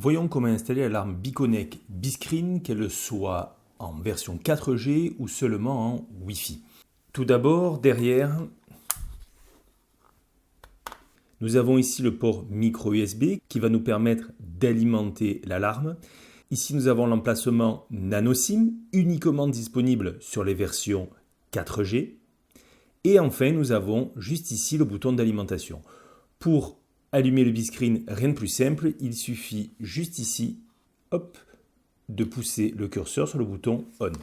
Voyons comment installer l'alarme Biconnect Biscreen, qu'elle soit en version 4G ou seulement en Wi-Fi. Tout d'abord, derrière, nous avons ici le port micro USB qui va nous permettre d'alimenter l'alarme. Ici, nous avons l'emplacement Nano SIM, uniquement disponible sur les versions 4G. Et enfin, nous avons juste ici le bouton d'alimentation. Pour allumer le Biscreen, rien de plus simple, il suffit juste ici, hop, de pousser le curseur sur le bouton On.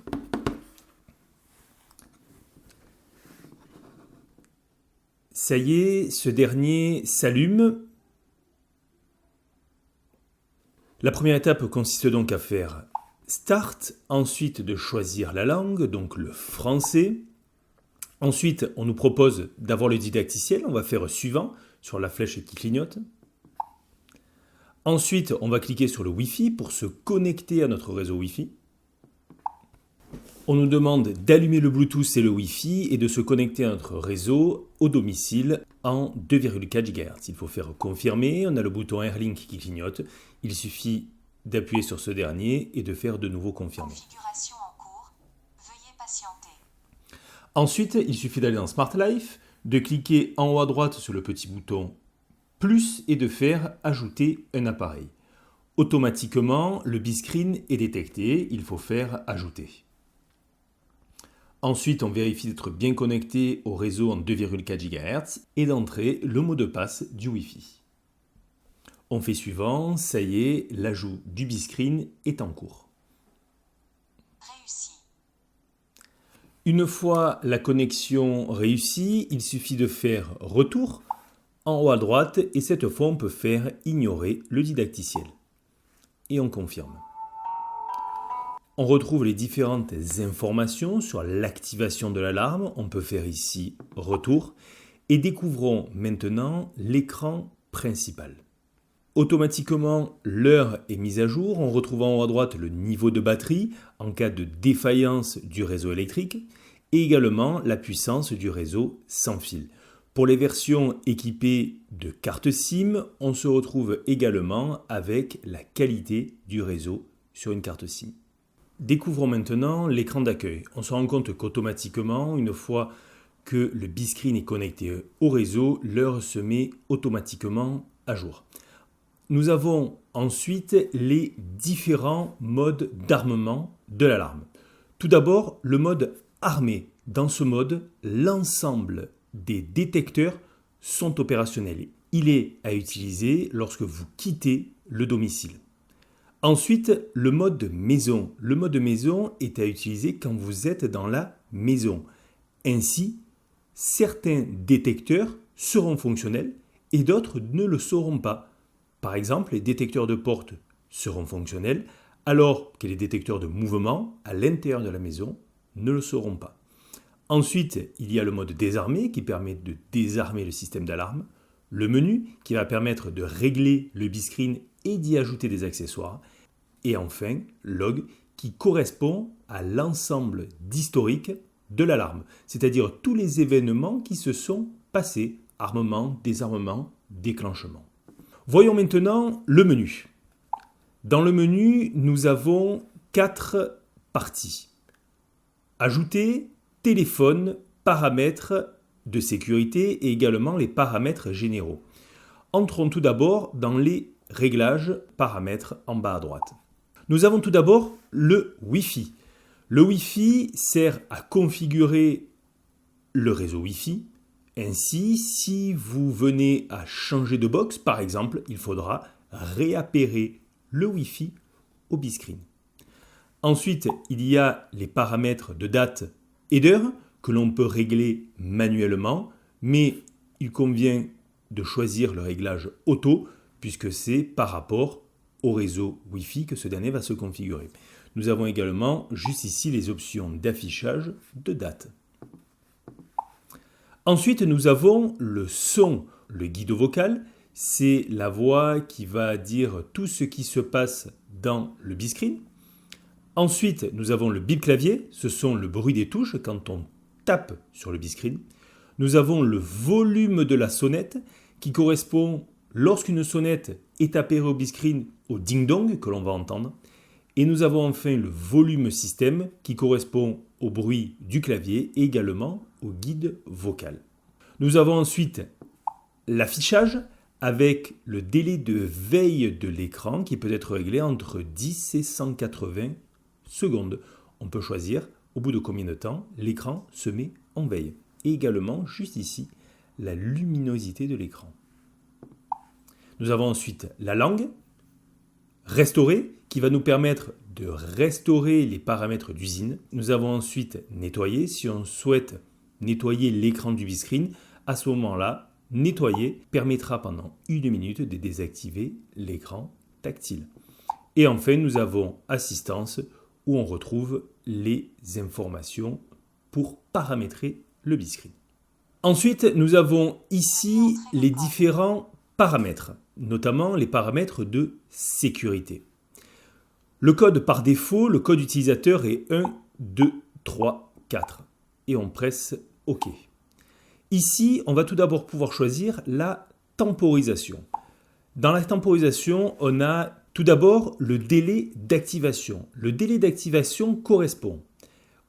Ça y est, ce dernier s'allume. La première étape consiste donc à faire Start, ensuite de choisir la langue, donc le français. Ensuite, on nous propose d'avoir le didacticiel, on va faire Suivant sur la flèche qui clignote. Ensuite, on va cliquer sur le Wi-Fi pour se connecter à notre réseau Wi-Fi. On nous demande d'allumer le Bluetooth et le Wi-Fi et de se connecter à notre réseau au domicile en 2,4 GHz. Il faut faire confirmer, on a le bouton AirLink qui clignote. Il suffit d'appuyer sur ce dernier et de faire de nouveau confirmer. Configuration en cours. Veuillez patienter. Ensuite, il suffit d'aller dans Smart Life, de cliquer en haut à droite sur le petit bouton plus et de faire ajouter un appareil. Automatiquement, le Biscreen est détecté, il faut faire ajouter. Ensuite, on vérifie d'être bien connecté au réseau en 2,4 GHz et d'entrer le mot de passe du Wi-Fi. On fait suivant, ça y est, l'ajout du Biscreen est en cours. Réussi. Une fois la connexion réussie, il suffit de faire retour en haut à droite et cette fois on peut faire ignorer le didacticiel. Et on confirme. On retrouve les différentes informations sur l'activation de l'alarme. On peut faire ici retour et découvrons maintenant l'écran principal. Automatiquement, l'heure est mise à jour. On retrouve en haut à droite le niveau de batterie en cas de défaillance du réseau électrique et également la puissance du réseau sans fil. Pour les versions équipées de carte SIM, on se retrouve également avec la qualité du réseau sur une carte SIM. Découvrons maintenant l'écran d'accueil. On se rend compte qu'automatiquement, une fois que le Biscreen est connecté au réseau, l'heure se met automatiquement à jour. Nous avons ensuite les différents modes d'armement de l'alarme. Tout d'abord, le mode armé. Dans ce mode, l'ensemble des détecteurs sont opérationnels. Il est à utiliser lorsque vous quittez le domicile. Ensuite, le mode maison. Le mode maison est à utiliser quand vous êtes dans la maison. Ainsi, certains détecteurs seront fonctionnels et d'autres ne le seront pas. Par exemple, les détecteurs de porte seront fonctionnels alors que les détecteurs de mouvement à l'intérieur de la maison ne le seront pas. Ensuite, il y a le mode désarmé qui permet de désarmer le système d'alarme. Le menu qui va permettre de régler le Biscreen et d'y ajouter des accessoires. Et enfin, log qui correspond à l'ensemble d'historique de l'alarme, c'est-à-dire tous les événements qui se sont passés, armement, désarmement, déclenchement. Voyons maintenant le menu. Dans le menu, nous avons 4 parties. Ajouter, téléphone, paramètres de sécurité et également les paramètres généraux. Entrons tout d'abord dans les réglages, paramètres en bas à droite. Nous avons tout d'abord le Wi-Fi. Le Wi-Fi sert à configurer le réseau Wi-Fi. Ainsi, si vous venez à changer de box, par exemple, il faudra réappairer le Wi-Fi au Biscreen. Ensuite, il y a les paramètres de date et d'heure que l'on peut régler manuellement, mais il convient de choisir le réglage auto puisque c'est par rapport au réseau Wi-Fi que ce dernier va se configurer. Nous avons également juste ici les options d'affichage de date. Ensuite, nous avons le son, le guide vocal. C'est la voix qui va dire tout ce qui se passe dans le Biscreen. Ensuite, nous avons le bip clavier. Ce sont le bruit des touches quand on tape sur le Biscreen. Nous avons le volume de la sonnette qui correspond lorsqu'une sonnette est apparu au biscreen au ding-dong que l'on va entendre. Et nous avons enfin le volume système qui correspond au bruit du clavier et également au guide vocal. Nous avons ensuite l'affichage avec le délai de veille de l'écran qui peut être réglé entre 10 et 180 secondes. On peut choisir au bout de combien de temps l'écran se met en veille. Et également, juste ici, la luminosité de l'écran. Nous avons ensuite la langue, restaurer, qui va nous permettre de restaurer les paramètres d'usine. Nous avons ensuite nettoyer, si on souhaite nettoyer l'écran du biscreen. À ce moment-là, nettoyer permettra pendant 1 minute de désactiver l'écran tactile. Et enfin, nous avons assistance, où on retrouve les informations pour paramétrer le biscreen. Ensuite, nous avons ici les différents paramètres, notamment les paramètres de sécurité. Le code par défaut, le code utilisateur est 1, 2, 3, 4 et on presse OK. Ici, on va tout d'abord pouvoir choisir la temporisation. Dans la temporisation, on a tout d'abord le délai d'activation. Le délai d'activation correspond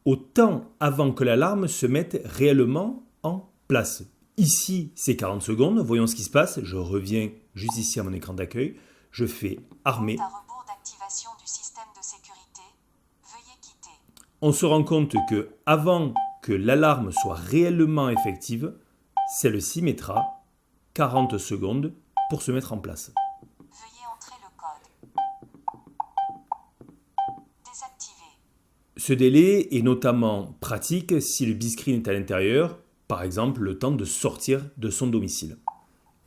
au temps avant que l'alarme se mette réellement en place. Ici, c'est 40 secondes. Voyons ce qui se passe. Je reviens juste ici à mon écran d'accueil. Je fais armer. Compte à rebours d'activation du système de sécurité. Veuillez quitter. On se rend compte que avant que l'alarme soit réellement effective, celle-ci mettra 40 secondes pour se mettre en place. Veuillez entrer le code. Désactiver. Ce délai est notamment pratique si le biscreen est à l'intérieur, par exemple le temps de sortir de son domicile.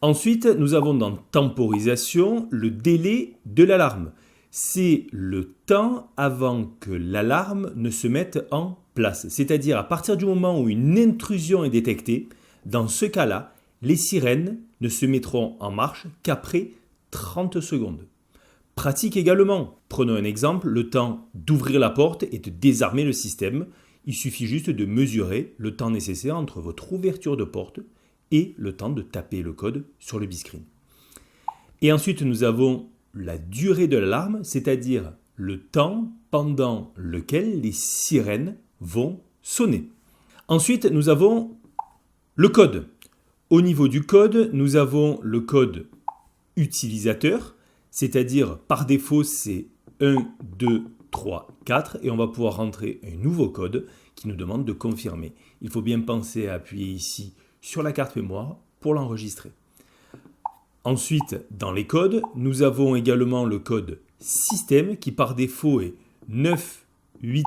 Ensuite, nous avons dans temporisation le délai de l'alarme. C'est le temps avant que l'alarme ne se mette en place. C'est-à-dire à partir du moment où une intrusion est détectée, dans ce cas-là, les sirènes ne se mettront en marche qu'après 30 secondes. Pratique également. Prenons un exemple, le temps d'ouvrir la porte et de désarmer le système. Il suffit juste de mesurer le temps nécessaire entre votre ouverture de porte et le temps de taper le code sur le biscreen. Et ensuite, nous avons la durée de l'alarme, c'est-à-dire le temps pendant lequel les sirènes vont sonner. Ensuite, nous avons le code. Au niveau du code, nous avons le code utilisateur, c'est-à-dire par défaut, c'est 1, 2, 3, 4 et on va pouvoir rentrer un nouveau code qui nous demande de confirmer. Il faut bien penser à appuyer ici sur la carte mémoire pour l'enregistrer. Ensuite, dans les codes, nous avons également le code système qui par défaut est 9, 8,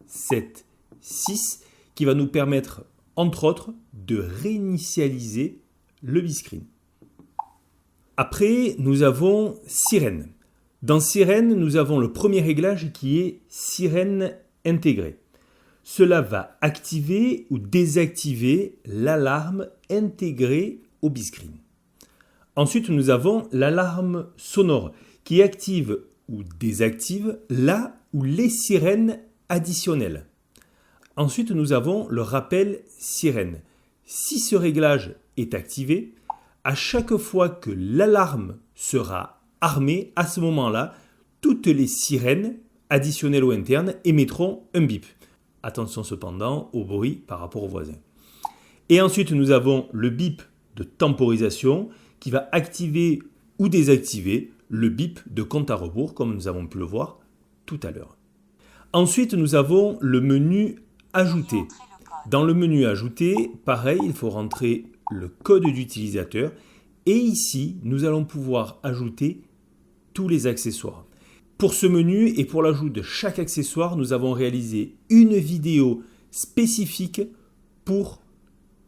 7, 6 qui va nous permettre, entre autres, de réinitialiser le biscreen. Après, nous avons sirène. Dans sirène, nous avons le premier réglage qui est sirène intégrée. Cela va activer ou désactiver l'alarme intégrée au biscreen. Ensuite, nous avons l'alarme sonore qui active ou désactive la ou les sirènes additionnelles. Ensuite, nous avons le rappel sirène. Si ce réglage est activé, à chaque fois que l'alarme sera armée, à ce moment-là, toutes les sirènes additionnelles ou internes émettront un bip. Attention cependant au bruit par rapport aux voisins. Et ensuite, nous avons le bip de temporisation qui va activer ou désactiver le bip de compte à rebours, comme nous avons pu le voir tout à l'heure. Ensuite, nous avons le menu Ajouter. Dans le menu Ajouter, pareil, il faut rentrer le code d'utilisateur et ici, nous allons pouvoir ajouter tous les accessoires. Pour ce menu et pour l'ajout de chaque accessoire, nous avons réalisé une vidéo spécifique pour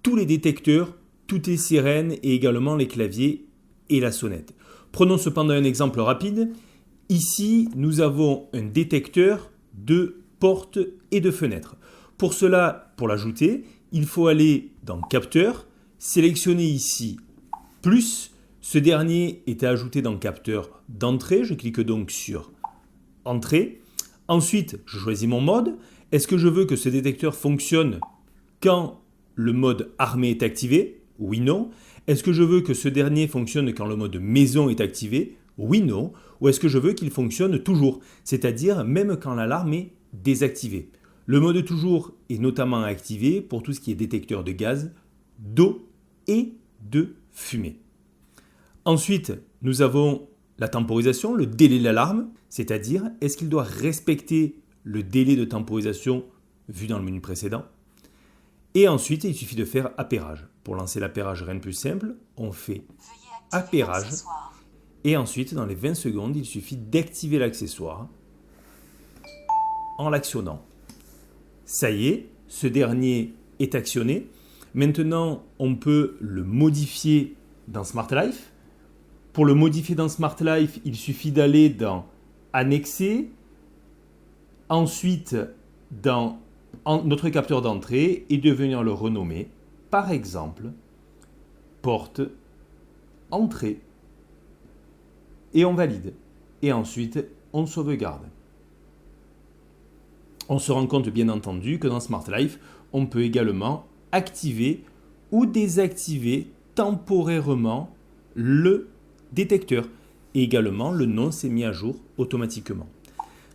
tous les détecteurs, toutes les sirènes et également les claviers et la sonnette. Prenons cependant un exemple rapide. Ici, nous avons un détecteur de portes et de fenêtres. Pour cela, pour l'ajouter, il faut aller dans Capteur, sélectionner ici plus. Ce dernier est à ajouter dans Capteur d'entrée. Je clique donc sur Entrée. Ensuite, je choisis mon mode. Est-ce que je veux que ce détecteur fonctionne quand le mode armée est activé? Oui, non. Est-ce que je veux que ce dernier fonctionne quand le mode maison est activé? oui, non, ou est-ce que je veux qu'il fonctionne toujours, c'est-à-dire même quand l'alarme est désactivée. Le mode toujours est notamment activé pour tout ce qui est détecteur de gaz, d'eau et de fumée. Ensuite, nous avons la temporisation, le délai de l'alarme, c'est-à-dire est-ce qu'il doit respecter le délai de temporisation vu dans le menu précédent. Et ensuite, il suffit de faire appairage. Pour lancer l'appairage, rien de plus simple, on fait appairage. Et ensuite, dans les 20 secondes, il suffit d'activer l'accessoire en l'actionnant. Ça y est, ce dernier est actionné. Maintenant, on peut le modifier dans Smart Life. Pour le modifier dans Smart Life, il suffit d'aller dans Annexer, ensuite dans notre capteur d'entrée et de venir le renommer, par exemple, porte entrée. Et on valide. Et ensuite, on sauvegarde. On se rend compte bien entendu que dans Smart Life, on peut également activer ou désactiver temporairement le détecteur. Et également, le nom s'est mis à jour automatiquement.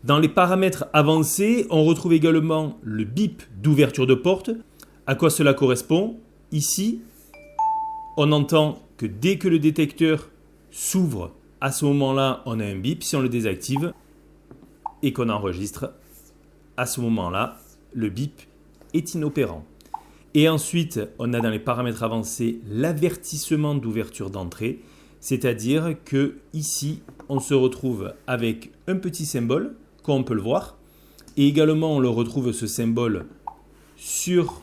Dans les paramètres avancés, on retrouve également le bip d'ouverture de porte. À quoi cela correspond? Ici, on entend que dès que le détecteur s'ouvre, à ce moment-là, on a un bip. Si on le désactive et qu'on enregistre, à ce moment-là, le bip est inopérant. Et ensuite, on a dans les paramètres avancés l'avertissement d'ouverture d'entrée, c'est-à-dire que ici, on se retrouve avec un petit symbole, comme on peut le voir, et également on le retrouve ce symbole sur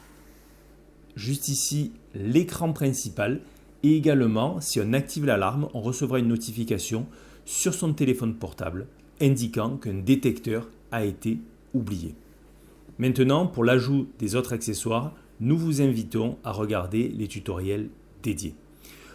juste ici l'écran principal, et également si on active l'alarme, on recevra une notification sur son téléphone portable indiquant qu'un détecteur a été oublié. Maintenant, pour l'ajout des autres accessoires, nous vous invitons à regarder les tutoriels dédiés.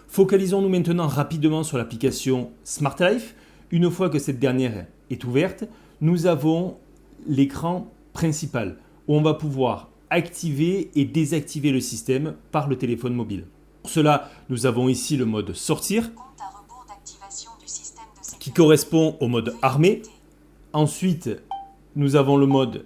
Focalisons-nous maintenant rapidement sur l'application Smart Life. Une fois que cette dernière est ouverte, nous avons l'écran principal où on va pouvoir activer et désactiver le système par le téléphone mobile. Pour cela, nous avon ici le mode sortir qui correspond au mode armé. Ensuite, nous avons le mode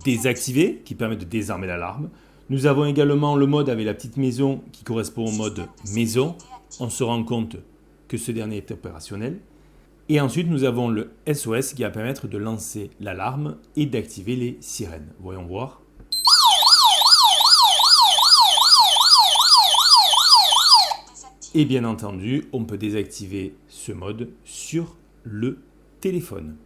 désactivé qui permet de désarmer l'alarme. Nous avons également le mode avec la petite maison qui correspond au mode maison. On se rend compte que ce dernier est opérationnel. Et ensuite, nous avons le SOS qui va permettre de lancer l'alarme et d'activer les sirènes. Voyons voir. Et bien entendu, on peut désactiver ce mode sur le téléphone.